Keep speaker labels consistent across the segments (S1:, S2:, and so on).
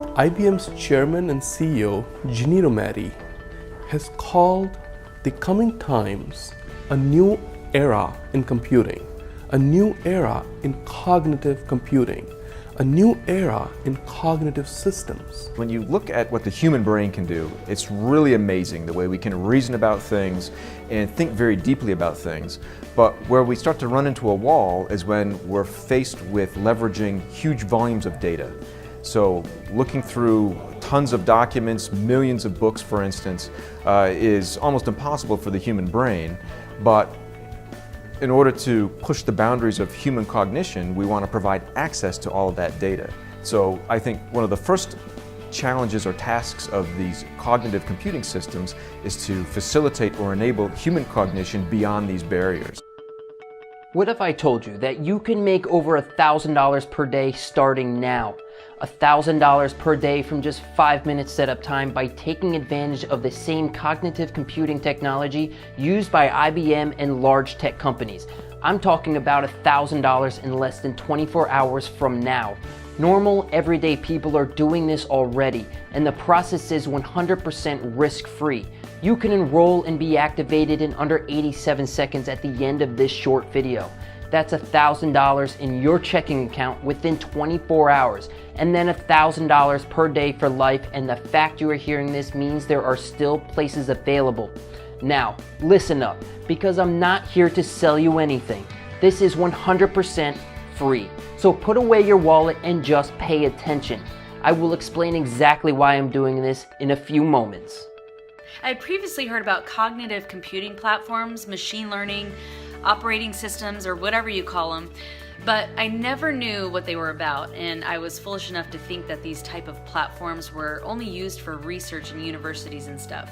S1: IBM's chairman and CEO, Ginni Rometty, has called the coming times a new era in computing, a new era in cognitive computing, a new era in cognitive systems.
S2: When you look at what the human brain can do, it's really amazing the way we can reason about things and think very deeply about things. But where we start to run into a wall is when we're faced with leveraging huge volumes of data. So looking through tons of documents, millions of books, for instance, is almost impossible for the human brain. But in order to push the boundaries of human cognition, we want to provide access to all of that data. So I think one of the first challenges or tasks of these cognitive computing systems is to facilitate or enable human cognition beyond these barriers.
S3: What if I told you that you can make over $1,000 per day starting now? $1,000 per day from just 5 minutes setup time by taking advantage of the same cognitive computing technology used by IBM and large tech companies. I'm talking about $1,000 in less than 24 hours from now. Normal, everyday people are doing this already, and the process is 100% risk-free. You can enroll and be activated in under 87 seconds at the end of this short video. That's $1,000 in your checking account within 24 hours, and then $1,000 per day for life, and the fact you are hearing this means there are still places available. Now, listen up, because I'm not here to sell you anything. This is 100% free. So put away your wallet and just pay attention. I will explain exactly why I'm doing this in a few moments.
S4: I had previously heard about cognitive computing platforms, machine learning, operating systems, or whatever you call them, but I never knew what they were about, and I was foolish enough to think that these type of platforms were only used for research in universities and stuff.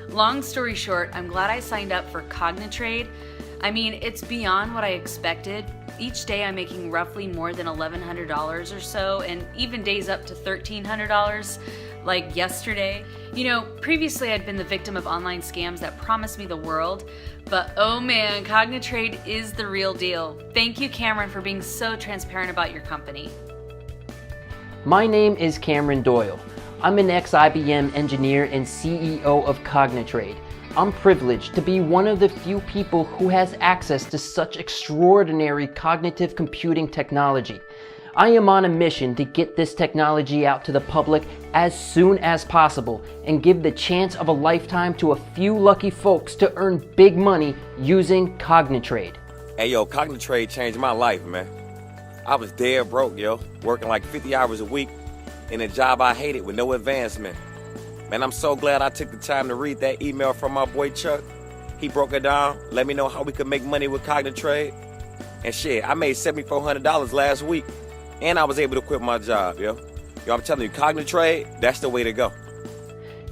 S4: Long story short, I'm glad I signed up for Cognitrade. I mean, it's beyond what I expected. Each day I'm making roughly more than $1,100 or so, and even days up to $1,300, like yesterday. You know, previously I'd been the victim of online scams that promised me the world, but oh man, Cognitrade is the real deal. Thank you, Cameron, for being so transparent about your company.
S3: My name is Cameron Doyle. I'm an ex-IBM engineer and CEO of Cognitrade. I'm privileged to be one of the few people who has access to such extraordinary cognitive computing technology. I am on a mission to get this technology out to the public as soon as possible and give the chance of a lifetime to a few lucky folks to earn big money using Cognitrade.
S5: Hey yo, Cognitrade changed my life, man. I was dead broke, yo, working like 50 hours a week in a job I hated with no advancement. Man, I'm so glad I took the time to read that email from my boy Chuck. He broke it down, let me know how we could make money with Cognitrade. And shit, I made $7,400 last week. And I was able to quit my job, yo. Yo, I'm telling you, Cognitrade, that's the way to go.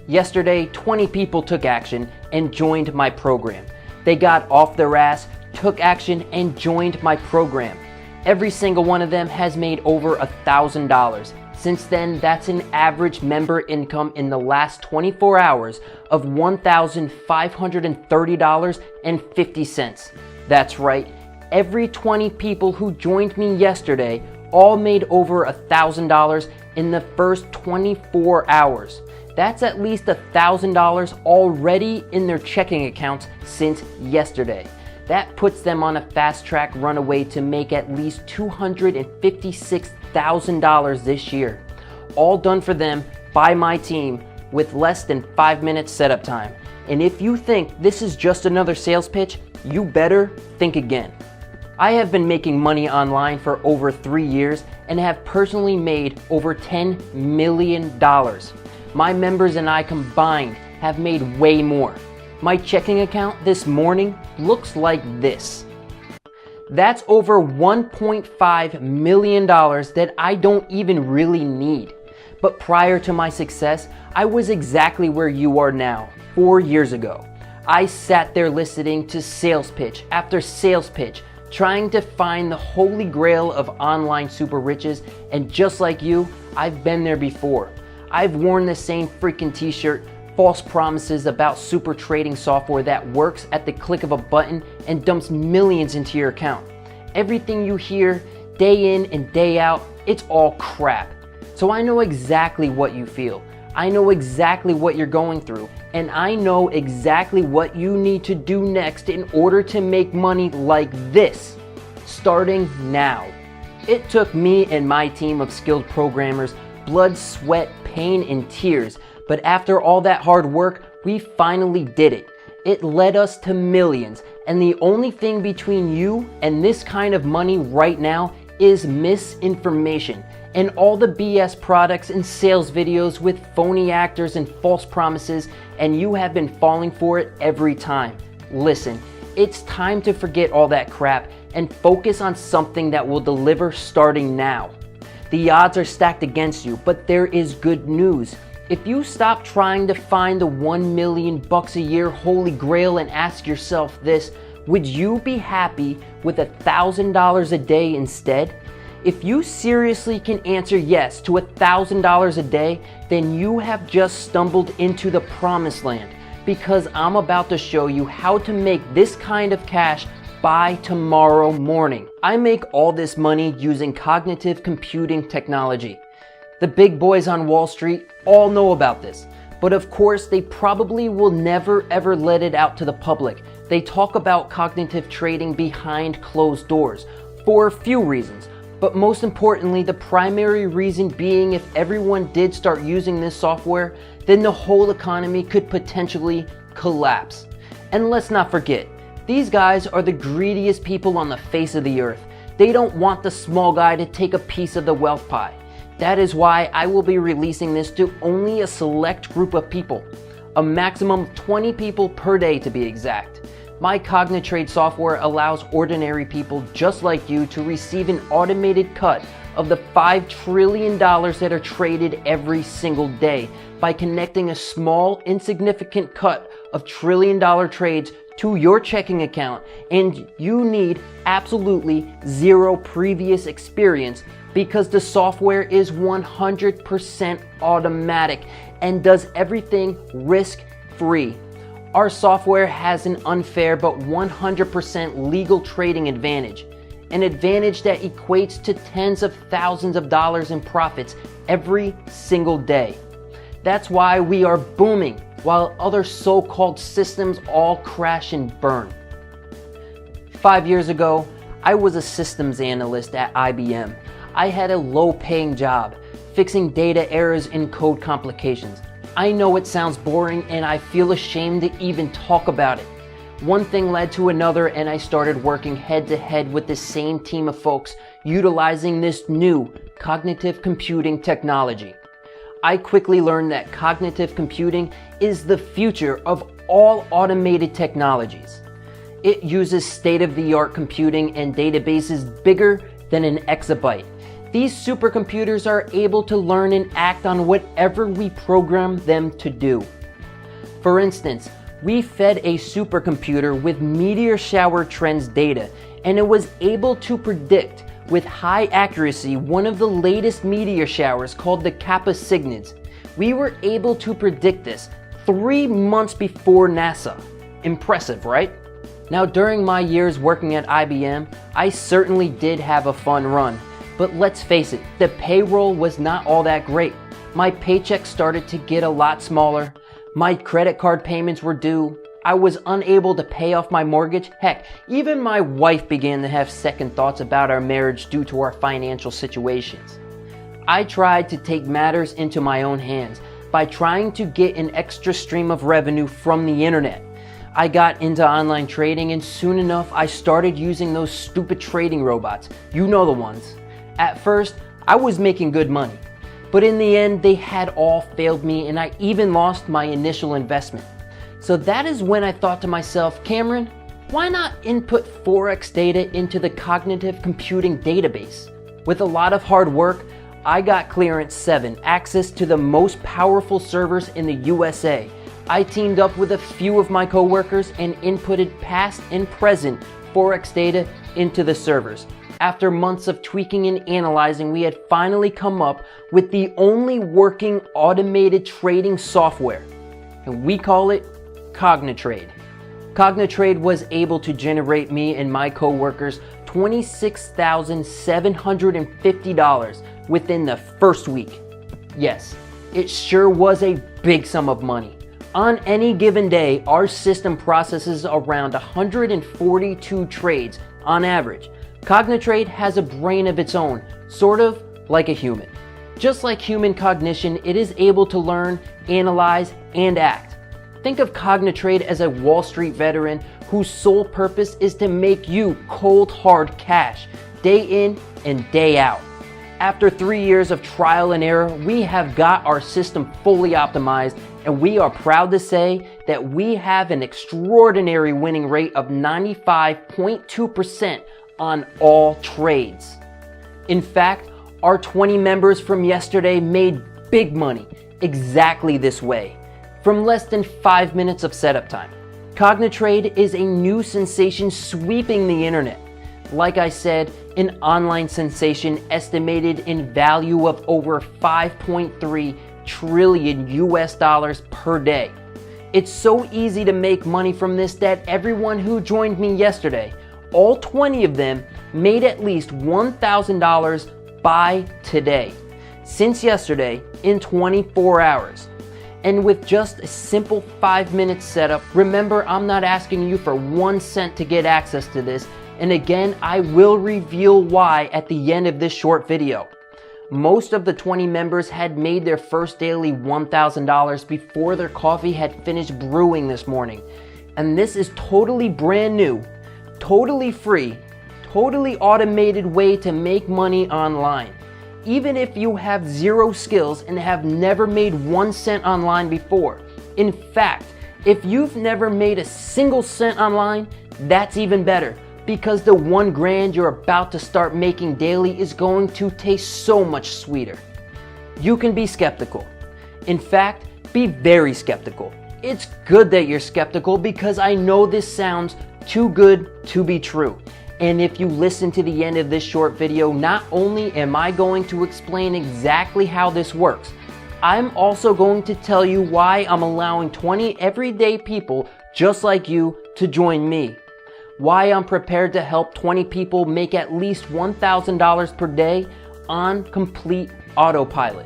S3: Yesterday, 20 people took action and joined my program. They got off their ass, took action, and joined my program. Every single one of them has made over $1,000. Since then, that's an average member income in the last 24 hours of $1,530.50. That's right, every 20 people who joined me yesterday all made over $1,000 in the first 24 hours. That's at least $1,000 already in their checking accounts since yesterday. That puts them on a fast track runaway to make at least $256,000 this year. All done for them by my team with less than 5 minutes setup time. And if you think this is just another sales pitch, you better think again. I have been making money online for over 3 years and have personally made over $10 million. My members and I combined have made way more. My checking account this morning looks like this. That's over $1.5 million that I don't even really need. But prior to my success, I was exactly where you are now, 4 years ago. I sat there listening to sales pitch after sales pitch, trying to find the holy grail of online super riches, and just like you, I've been there before. I've worn the same freaking t-shirt, false promises about super trading software that works at the click of a button and dumps millions into your account. Everything you hear day in and day out, it's all crap. So I know exactly what you feel. I know exactly what you're going through, and I know exactly what you need to do next in order to make money like this, starting now. It took me and my team of skilled programmers blood, sweat, pain, and tears, but after all that hard work, we finally did it. It led us to millions, and the only thing between you and this kind of money right now is misinformation and all the BS products and sales videos with phony actors and false promises, and you have been falling for it every time. Listen, it's time to forget all that crap and focus on something that will deliver starting now. The odds are stacked against you, but there is good news. If you stop trying to find the $1 million a year holy grail and ask yourself this, would you be happy with $1,000 a day instead? If you seriously can answer yes to $1,000 a day, then you have just stumbled into the promised land, because I'm about to show you how to make this kind of cash by tomorrow morning. I make all this money using cognitive computing technology. The big boys on Wall Street all know about this, but of course they probably will never ever let it out to the public. They talk about cognitive trading behind closed doors for a few reasons, but most importantly, the primary reason being if everyone did start using this software, then the whole economy could potentially collapse. And let's not forget, these guys are the greediest people on the face of the earth. They don't want the small guy to take a piece of the wealth pie. That is why I will be releasing this to only a select group of people, a maximum of 20 people per day to be exact. My CogniTrade software allows ordinary people just like you to receive an automated cut of the $5 trillion that are traded every single day by connecting a small, insignificant cut of trillion-dollar trades to your checking account, and you need absolutely zero previous experience because the software is 100% automatic and does everything risk-free. Our software has an unfair but 100% legal trading advantage, an advantage that equates to tens of thousands of dollars in profits every single day. That's why we are booming while other so-called systems all crash and burn. 5 years ago, I was a systems analyst at IBM. I had a low-paying job, fixing data errors and code complications. I know it sounds boring and I feel ashamed to even talk about it. One thing led to another and I started working head-to-head with the same team of folks utilizing this new cognitive computing technology. I quickly learned that cognitive computing is the future of all automated technologies. It uses state-of-the-art computing and databases bigger than an exabyte. These supercomputers are able to learn and act on whatever we program them to do. For instance, we fed a supercomputer with meteor shower trends data, and it was able to predict with high accuracy one of the latest meteor showers called the Kappa Cygnids. We were able to predict this 3 months before NASA. Impressive, right? Now, during my years working at IBM, I certainly did have a fun run. But let's face it, the payroll was not all that great. My paycheck started to get a lot smaller. My credit card payments were due. I was unable to pay off my mortgage. Heck, even my wife began to have second thoughts about our marriage due to our financial situations. I tried to take matters into my own hands by trying to get an extra stream of revenue from the internet. I got into online trading and soon enough I started using those stupid trading robots. You know the ones. At first, I was making good money, but in the end, they had all failed me and I even lost my initial investment. So that is when I thought to myself, Cameron, why not input Forex data into the cognitive computing database? With a lot of hard work, I got Clearance 7, access to the most powerful servers in the USA. I teamed up with a few of my coworkers and inputted past and present Forex data into the servers. After months of tweaking and analyzing, we had finally come up with the only working automated trading software, and we call it CogniTrade. CogniTrade was able to generate me and my coworkers $26,750 within the first week. Yes, it sure was a big sum of money. On any given day, our system processes around 142 trades on average. Cognitrade has a brain of its own, sort of like a human. Just like human cognition, it is able to learn, analyze, and act. Think of Cognitrade as a Wall Street veteran whose sole purpose is to make you cold hard cash, day in and day out. After 3 years of trial and error, we have got our system fully optimized, and we are proud to say that we have an extraordinary winning rate of 95.2% on all trades. In fact, our 20 members from yesterday made big money exactly this way, from less than 5 minutes of setup time. Cognitrade is a new sensation sweeping the internet. Like I said, an online sensation estimated in value of over 5.3 trillion US dollars per day. It's so easy to make money from this that everyone who joined me yesterday, all 20 of them, made at least $1,000 by today, since yesterday, in 24 hours. And with just a simple 5-minute setup, remember, I'm not asking you for 1 cent to get access to this, and again, I will reveal why at the end of this short video. Most of the 20 members had made their first daily $1,000 before their coffee had finished brewing this morning. And this is totally brand new, totally free, totally automated way to make money online. Even if you have 0 skills and have never made 1 cent online before. In fact, if you've never made a single cent online, that's even better, because the 1 grand you're about to start making daily is going to taste so much sweeter. You can be skeptical. In fact, be very skeptical. It's good that you're skeptical because I know this sounds too good to be true. And if you listen to the end of this short video, not only am I going to explain exactly how this works, I'm also going to tell you why I'm allowing 20 everyday people just like you to join me. Why I'm prepared to help 20 people make at least $1,000 per day on complete autopilot.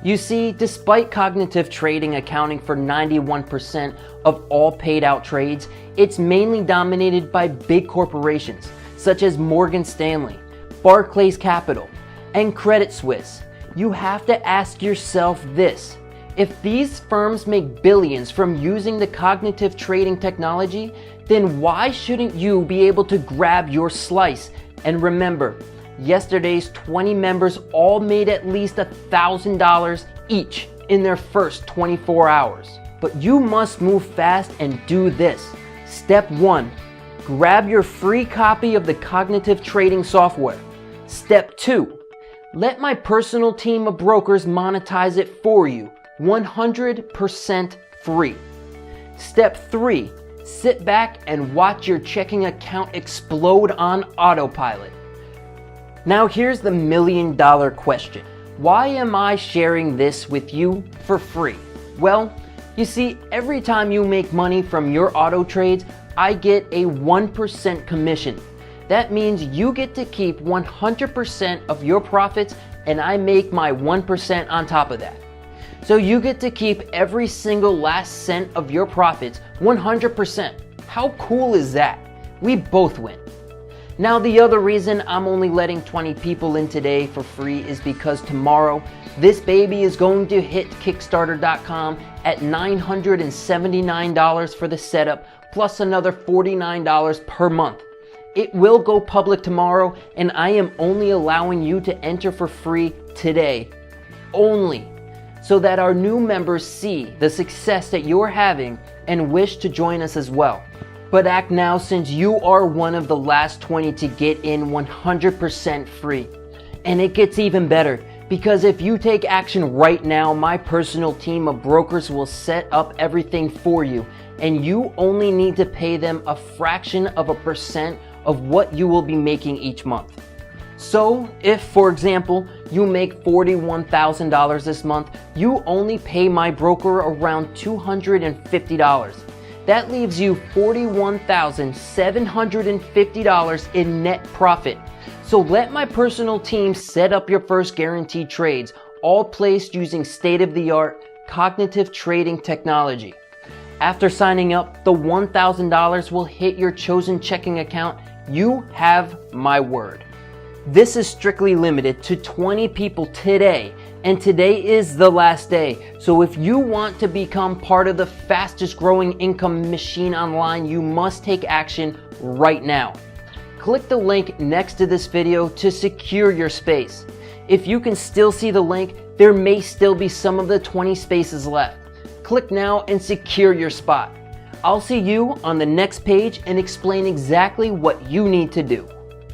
S3: You see, despite cognitive trading accounting for 91% of all paid out trades, it's mainly dominated by big corporations such as Morgan Stanley, Barclays Capital, and Credit Suisse. You have to ask yourself this: if these firms make billions from using the cognitive trading technology, then why shouldn't you be able to grab your slice? And remember, yesterday's 20 members all made at least $1,000 each in their first 24 hours. But you must move fast and do this. Step 1. Grab your free copy of the cognitive trading software. Step 2. Let my personal team of brokers monetize it for you, 100% free. Step 3. Sit back and watch your checking account explode on autopilot. Now here's the $1 million question. Why am I sharing this with you for free? Well, you see, every time you make money from your auto trades, I get a 1% commission. That means you get to keep 100% of your profits and I make my 1% on top of that. So you get to keep every single last cent of your profits 100%. How cool is that? We both win. Now the other reason I'm only letting 20 people in today for free is because tomorrow this baby is going to hit Kickstarter.com at $979 for the setup plus another $49 per month. It will go public tomorrow and I am only allowing you to enter for free today. Only. So that our new members see the success that you're having and wish to join us as well. But act now since you are one of the last 20 to get in 100% free. And it gets even better because if you take action right now, my personal team of brokers will set up everything for you and you only need to pay them a fraction of a percent of what you will be making each month. So if, for example, you make $41,000 this month, you only pay my broker around $250. That leaves you $41,750 in net profit. So let my personal team set up your first guaranteed trades, all placed using state-of-the-art cognitive trading technology. After signing up, the $1,000 will hit your chosen checking account. You have my word. This is strictly limited to 20 people today, and today is the last day. So if you want to become part of the fastest growing income machine online, you must take action right now. Click the link next to this video to secure your space. If you can still see the link, there may still be some of the 20 spaces left. Click now and secure your spot. I'll see you on the next page and explain exactly what you need to do.